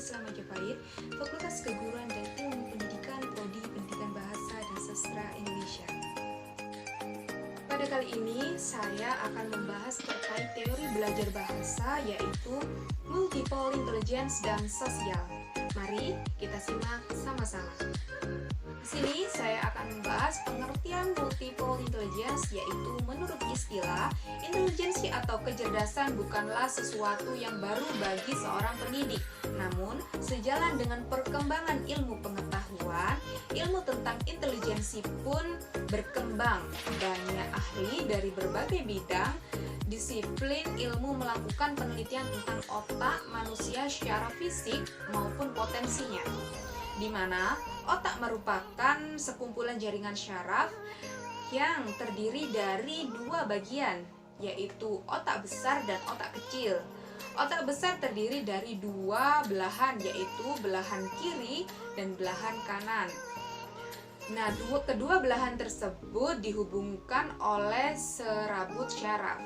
Islam Majapahit, Fakultas Keguruan dan Ilmu Pendidikan, Prodi Pendidikan Bahasa dan Sastra Indonesia. Pada kali ini saya akan membahas terkait teori belajar bahasa, yaitu multiple intelligence dan sosial. Mari kita simak sama-sama. Di sini saya akan membahas pengertian multiple intelligence, yaitu menurut istilah, intelijensi atau kecerdasan bukanlah sesuatu yang baru bagi seorang pendidik. Namun, sejalan dengan perkembangan ilmu pengetahuan, ilmu tentang intelijensi pun berkembang. Banyak ahli dari berbagai bidang disiplin ilmu melakukan penelitian tentang otak manusia secara fisik maupun potensinya, di mana otak merupakan sekumpulan jaringan syaraf yang terdiri dari dua bagian, yaitu otak besar dan otak kecil. Otak besar terdiri dari dua belahan, yaitu belahan kiri dan belahan kanan. Nah, kedua belahan tersebut dihubungkan oleh serabut syaraf.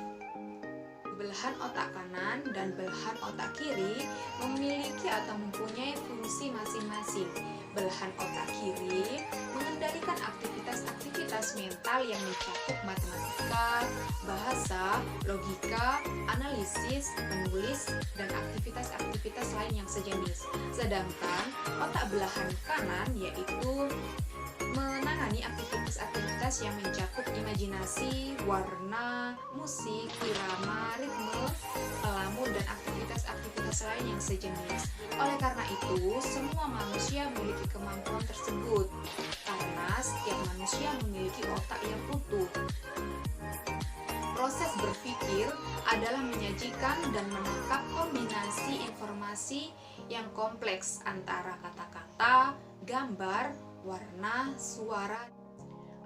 Belahan otak kanan dan belahan otak kiri memiliki atau mempunyai fungsi masing-masing. Belahan otak kiri mengendalikan aktivitas-aktivitas mental yang mencakup matematika, bahasa, logika, analisis, menulis, dan aktivitas-aktivitas lain yang sejenis. Sedangkan otak belahan kanan yaitu menangani aktivitas-aktivitas yang mencakup imajinasi, warna, musik, irama, ritme, melamun, dan aktivitas-aktivitas lain yang sejenis. Oleh karena itu, semua manusia memiliki kemampuan tersebut, karena setiap manusia memiliki otak yang utuh. Proses berpikir adalah menyajikan dan menangkap kombinasi informasi yang kompleks antara kata-kata, gambar, warna, suara.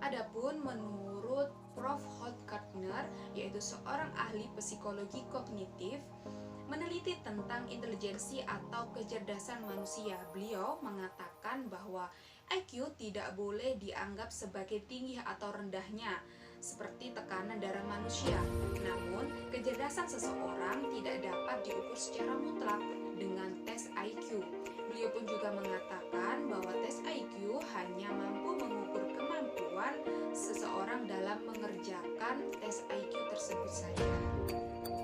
Adapun menurut Prof. Hofgartner, yaitu seorang ahli psikologi kognitif, meneliti tentang intelijensi atau kecerdasan manusia. Beliau mengatakan bahwa IQ tidak boleh dianggap sebagai tinggi atau rendahnya, seperti tekanan darah manusia. Namun, kecerdasan seseorang tidak dapat diukur secara mutlak dengan tes IQ. Beliau pun juga mengatakan bahwa tes IQ hanya mampu mengukur kemampuan seseorang dalam mengerjakan tes IQ tersebut saja.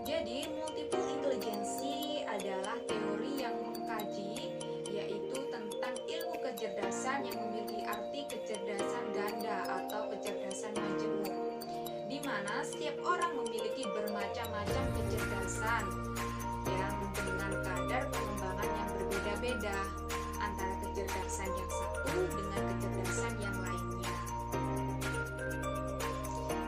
Jadi, multiple intelijensi adalah teori yang mengkaji, yaitu tentang ilmu kecerdasan yang memiliki arti kecerdasan ganda atau kecerdasan majemuk, di mana setiap orang memiliki bermacam-macam kecerdasan yang dengan kadar pengembangan yang berbeda-beda antara kecerdasan yang satu dengan kecerdasan yang lainnya.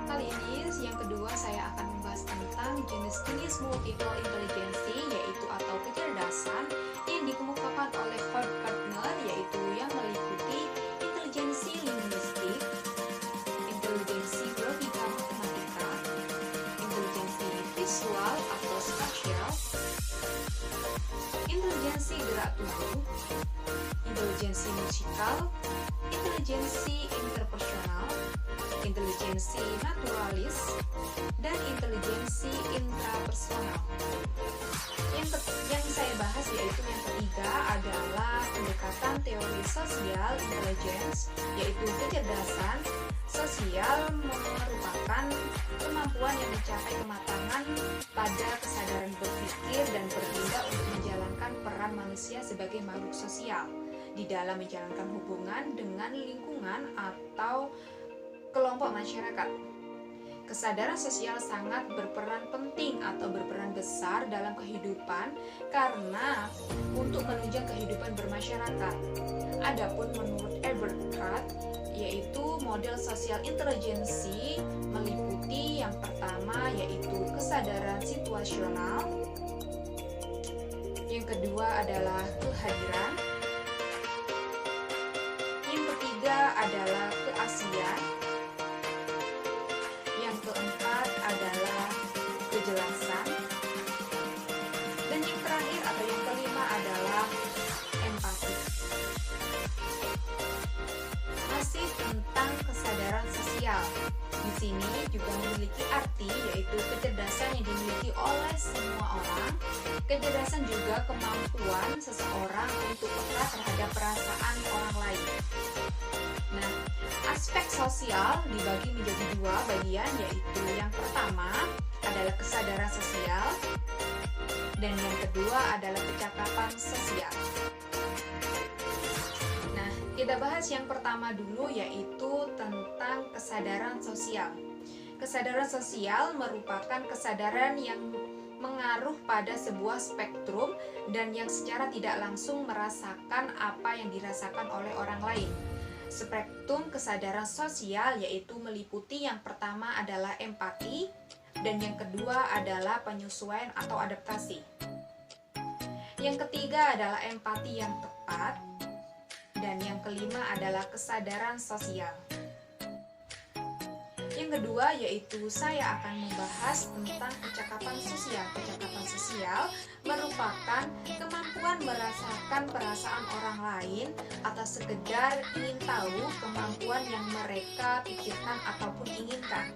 Kali ini yang kedua saya akan membahas tentang jenis-jenis multiple intelligency, yaitu atau kecerdasan yang dikemukakan oleh Hofgartner, yaitu yang meliputi intelijensi linguistik, intelijensi logika matematika, intelijensi visual atau spasial, intelijensi gerak tubuh, intelijensi musikal, intelijensi interpersonal, intelijensi naturalis, dan intelijensi intrapersonal. Yang saya bahas yaitu yang ketiga adalah pendekatan teori sosial intelligence, yaitu kecerdasan sosial merupakan kemampuan yang mencapai kematangan pada kesadaran berpikir dan bertindak untuk menjalankan peran manusia sebagai makhluk sosial di dalam menjalankan hubungan dengan lingkungan atau kelompok masyarakat. Kesadaran sosial sangat berperan penting atau berperan besar dalam kehidupan karena untuk menunjang kehidupan bermasyarakat. Adapun menurut Albert Pratt, yaitu model sosial intelijensi meliputi yang pertama yaitu kesadaran situasional, yang kedua adalah kehadiran, yang ketiga adalah keaslian, yang keempat adalah kejelasan, dan yang terakhir atau yang kelima adalah empati. Masih tentang kesadaran sosial, di sini juga memiliki arti yaitu kecerdasan yang dimiliki oleh semua orang. Kecerdasan juga kemampuan seseorang untuk peka terhadap perasaan orang lain. Nah, aspek sosial dibagi menjadi dua bagian, yaitu yang pertama adalah kesadaran sosial dan yang kedua adalah kecakapan sosial. Nah, kita bahas yang pertama dulu, yaitu tentang kesadaran sosial. Kesadaran sosial merupakan kesadaran yang mengaruh pada sebuah spektrum dan yang secara tidak langsung merasakan apa yang dirasakan oleh orang lain. Spektrum kesadaran sosial yaitu meliputi yang pertama adalah empati dan yang kedua adalah penyesuaian atau adaptasi. Yang ketiga adalah empati yang tepat dan yang kelima adalah kesadaran sosial. Yang kedua yaitu saya akan membahas tentang kecakapan sosial. Kecakapan sosial merupakan kemampuan merasakan perasaan orang lain atau sekedar ingin tahu kemampuan yang mereka pikirkan ataupun inginkan.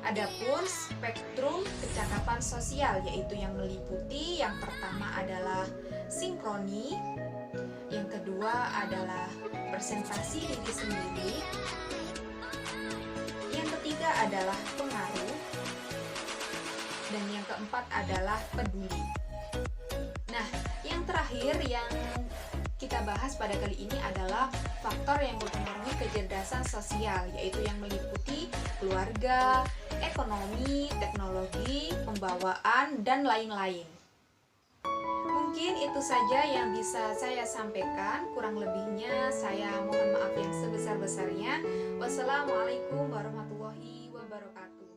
Adapun spektrum kecakapan sosial yaitu yang meliputi yang pertama adalah sinkroni, yang kedua adalah presentasi diri sendiri, yang ketiga adalah pengaruh, dan yang keempat adalah peduli. Nah, yang terakhir yang kita bahas pada kali ini adalah faktor yang mempengaruhi kecerdasan sosial, yaitu yang meliputi keluarga, ekonomi, teknologi, pembawaan, dan lain-lain. Mungkin itu saja yang bisa saya sampaikan. Kurang lebihnya saya mohon maaf yang sebesar-besarnya. Wassalamualaikum warahmatullahi wabarakatuh.